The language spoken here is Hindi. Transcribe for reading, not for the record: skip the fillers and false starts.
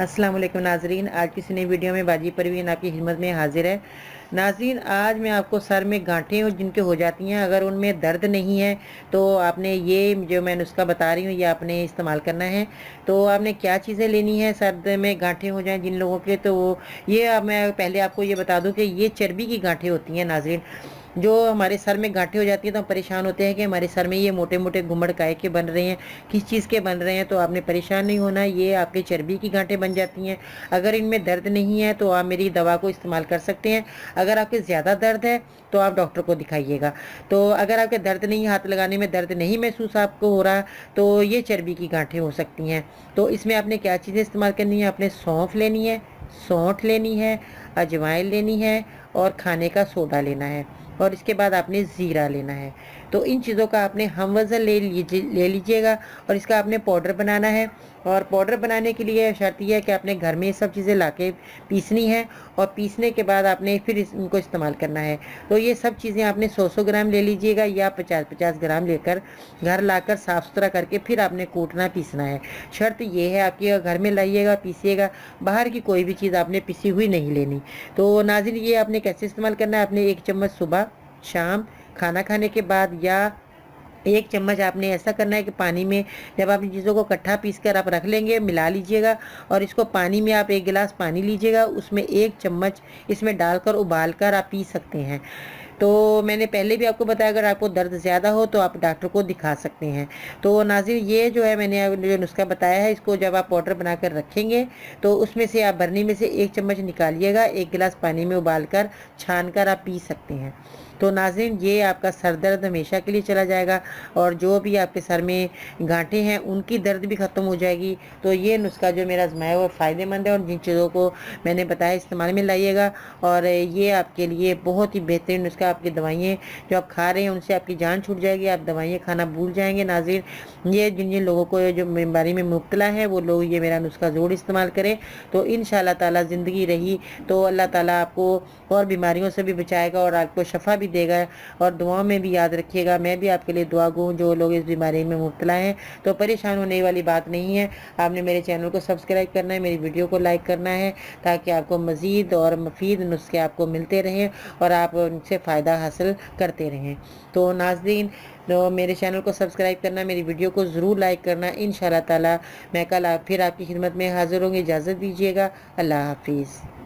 अस्सलाम वालेकुम नाजरीन, आज की नई वीडियो में बाजी परवीन आपकी खिदमत में हाजिर है। नाजरीन, आज मैं आपको सर में गांठें जिनके हो जाती हैं, अगर उनमें दर्द नहीं है तो आपने ये जो मैं नुस्खा बता रही हूँ ये आपने इस्तेमाल करना है। तो आपने क्या चीज़ें लेनी है सर में गांठें हो जाएं जिन लोगों के, तो ये अब मैं पहले आपको ये बता दूँ कि ये चर्बी की गांठें होती हैं नाजरीन। जो हमारे सर में गांठें हो जाती हैं तो हम परेशान होते हैं कि हमारे सर में ये मोटे मोटे घुमड़ काय के बन रहे हैं, किस चीज़ के बन रहे हैं। तो आपने परेशान नहीं होना, ये आपके चर्बी की गांठें बन जाती हैं। अगर इनमें दर्द नहीं है तो आप मेरी दवा को इस्तेमाल कर सकते हैं। अगर आपके ज़्यादा दर्द है तो आप डॉक्टर को दिखाइएगा। तो अगर आपके दर्द नहीं, हाथ लगाने में दर्द नहीं महसूस आपको हो रहा, तो ये चर्बी की गांठें हो सकती हैं। तो इसमें आपने क्या चीज़ें इस्तेमाल करनी है, आपने सौंफ लेनी है, सौंठ लेनी है, अजवाइन लेनी है और खाने का सोडा लेना है, और इसके बाद आपने ज़ीरा लेना है। तो इन चीज़ों का आपने हम वज़न ले लीजिएगा और इसका आपने पाउडर बनाना है। और पाउडर बनाने के लिए शर्त यह है कि आपने घर में ये सब चीज़ें लाके पीसनी है, और पीसने के बाद आपने फिर इनको इस्तेमाल करना है। तो ये सब चीज़ें आपने 100-100 ग्राम ले लीजिएगा या 50-50 ग्राम लेकर घर लाकर साफ़ सुथरा करके फिर आपने कूटना पीसना है। शर्त ये है आपकी, घर में लाइएगा पीसिएगा, बाहर की कोई भी चीज़ आपने पिसी हुई नहीं लेनी। तो नाज़रीन, ये आपने कैसे इस्तेमाल करना है, आपने 1 चम्मच सुबह शाम खाना खाने के बाद, या 1 चम्मच आपने ऐसा करना है कि पानी में जब आप इन चीज़ों को इकट्ठा पीस कर आप रख लेंगे, मिला लीजिएगा, और इसको पानी में आप 1 गिलास पानी लीजिएगा, उसमें 1 चम्मच इसमें डालकर उबाल कर आप पी सकते हैं। तो मैंने पहले भी आपको बताया, अगर आपको दर्द ज़्यादा हो तो आप डॉक्टर को दिखा सकते हैं। तो नाज़रीन, ये जो है मैंने जो नुस्खा बताया है, इसको जब आप पाउडर बनाकर रखेंगे तो उसमें से आप बरनी में से 1 चम्मच निकालिएगा, 1 गिलास पानी में उबाल कर छान कर आप पी सकते हैं। तो नाज़रीन, ये आपका सर दर्द हमेशा के लिए चला जाएगा, और जो भी आपके सर में गांठें हैं उनकी दर्द भी ख़त्म हो जाएगी। तो ये नुस्खा जो मेरा आजमाया हुआ फ़ायदेमंद है, और जिन चीज़ों को मैंने बताया इस्तेमाल में लाइएगा, और ये आपके लिए बहुत ही बेहतरीन नुस्खा। आपकी दवाइयाँ जो आप खा रहे हैं उनसे आपकी जान छूट जाएगी, आप दवाइयाँ खाना भूल जाएंगे। नाज़रीन, ये जिन जिन लोगों को जो बीमारी में मुब्तला है वो लोग ये मेरा नुस्खा ज़रूर इस्तेमाल करें। तो इंशाअल्लाह ताला ज़िंदगी रही तो अल्लाह ताला आपको और बीमारियों से भी बचाएगा और आपको शफ़ा भी देगा। और दुआओं में भी याद रखिएगा, मैं भी आपके लिए दुआ गो जो लोग इस बीमारी में मुब्तला हैं। तो परेशान होने वाली बात नहीं है, आपने मेरे चैनल को सब्सक्राइब करना है, मेरी वीडियो को लाइक करना है, ताकि आपको मज़ीद और मुफीद नुस्खे आपको मिलते रहें और आप उनसे फ़ायदा हासिल करते रहें। तो नाज़रीन, तो मेरे चैनल को सब्सक्राइब करना, मेरी वीडियो को ज़रूर लाइक करना। इंशाअल्लाह ताला मैं कल फिर आपकी खिदमत में हाज़िर होंगी। इजाज़त दीजिएगा। अल्लाह हाफिज़।